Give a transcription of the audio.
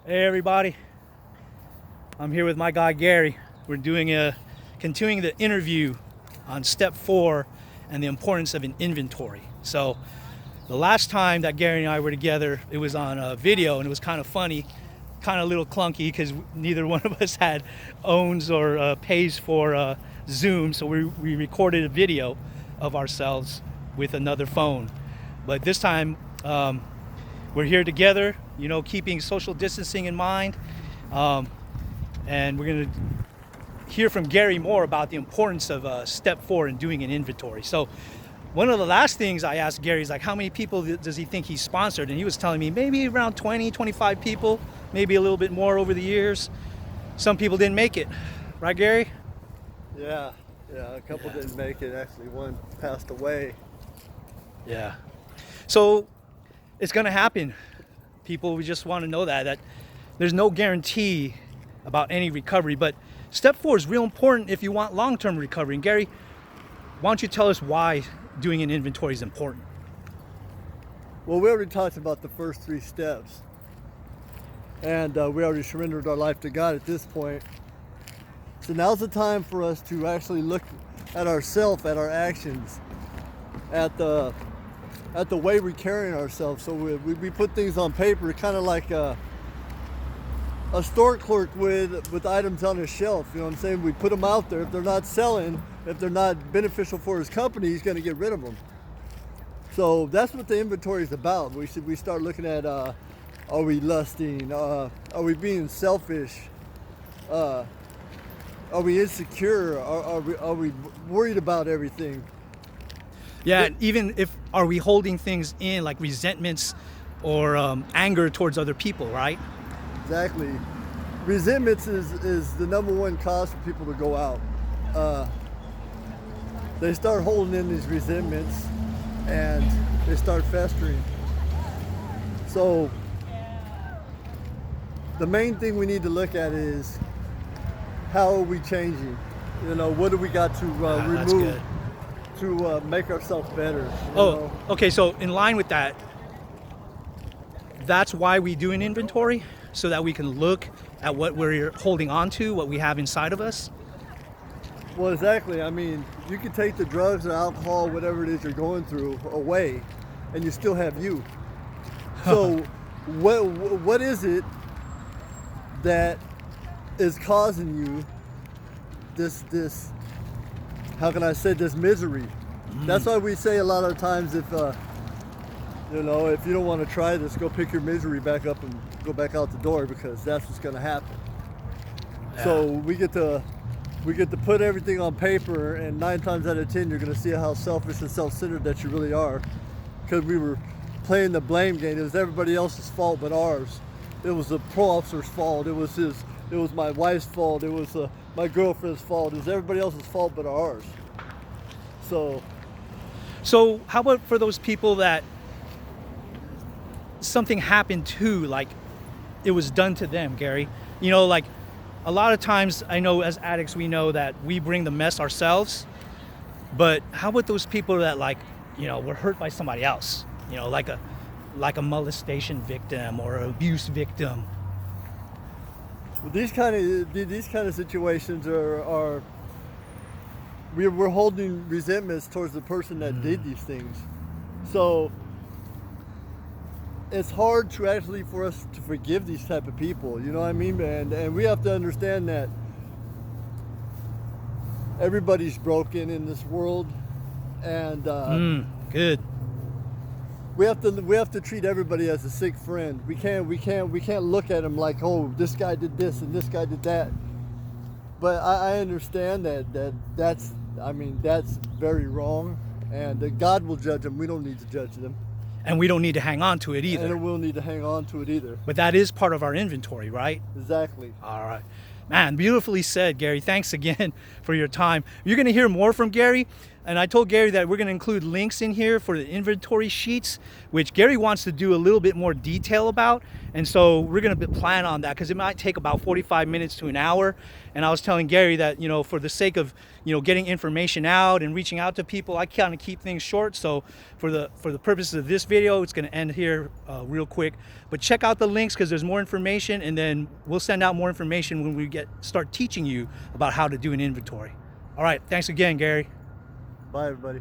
Hey everybody, I'm here with my guy Gary. We're continuing the interview on step 4 and the importance of an inventory. So the last time that Gary and I were together, it was on a video, and it was kind of funny, kind of a little clunky because neither one of us had owns or pays for Zoom, so we recorded a video of ourselves with another phone. But this time we're here together, keeping social distancing in mind, and we're going to hear from Gary more about the importance of step 4 in doing an inventory. So one of the last things I asked Gary is like, how many people does he think he's sponsored? And he was telling me maybe around 20, 25 people, maybe a little bit more over the years. Some people didn't make it. Right, Gary? Yeah, a couple didn't make it. Actually, one passed away. Yeah. So it's going to happen. People, we just want to know that there's no guarantee about any recovery, but step 4 is real important if you want long-term recovery. And Gary, why don't you tell us why doing an inventory is important? Well, we already talked about the first 3 steps, and we already surrendered our life to God at this point. So now's the time for us to actually look at ourselves, at our actions, at the way we're carrying ourselves. So we put things on paper, kind of like a store clerk with items on his shelf. You know what I'm saying? We put them out there. If they're not selling, if they're not beneficial for his company, he's going to get rid of them. So that's what the inventory is about. We start looking at, are we lusting? Are we being selfish? Are we insecure? Are we worried about everything? Yeah, even if are we holding things in like resentments or anger towards other people, right? Exactly. Resentments is the number one cause for people to go out. They start holding in these resentments and they start festering. So the main thing we need to look at is, how are we changing? What do we got to remove to make ourselves better? Okay, so in line with that, that's why we do an inventory, so that we can look at what we're holding on to, what we have inside of us. Well, exactly. I mean, you can take the drugs or alcohol, whatever it is you're going through, away, and you still have you. So what is it that is causing you this how can I say, this misery? That's why we say a lot of times, if you don't want to try this, go pick your misery back up and go back out the door, because that's what's going to happen. Yeah. So we get to put everything on paper, and 9 times out of 10 you're going to see how selfish and self-centered that you really are, because we were playing the blame game. It was everybody else's fault but ours. It was the pro officer's fault. It was my wife's fault. It was my girlfriend's fault. It was everybody else's fault but ours. So how about for those people that something happened to, like it was done to them, Gary? Like a lot of times, I know as addicts, we know that we bring the mess ourselves, but how about those people that were hurt by somebody else, like a molestation victim or an abuse victim? These kind of situations are we're holding resentments towards the person that did these things. So it's hard for us to forgive these type of people. You know what I mean? And we have to understand that everybody's broken in this world, and good. We have to treat everybody as a sick friend. We can't look at them like, oh, this guy did this and this guy did that. But I understand that's very wrong, and that God will judge them. We don't need to judge them. And we don't need to hang on to it either. And we'll need to hang on to it either. But that is part of our inventory, right? Exactly. All right. Man, beautifully said, Gary. Thanks again for your time. You're going to hear more from Gary. And I told Gary that we're going to include links in here for the inventory sheets, which Gary wants to do a little bit more detail about. And so we're going to plan on that because it might take about 45 minutes to an hour. And I was telling Gary that, you know, for the sake of, you know, getting information out and reaching out to people, I kind of keep things short. So for the purposes of this video, it's going to end here real quick. But check out the links because there's more information, and then we'll send out more information when we start teaching you about how to do an inventory. All right. Thanks again, Gary. Bye, everybody.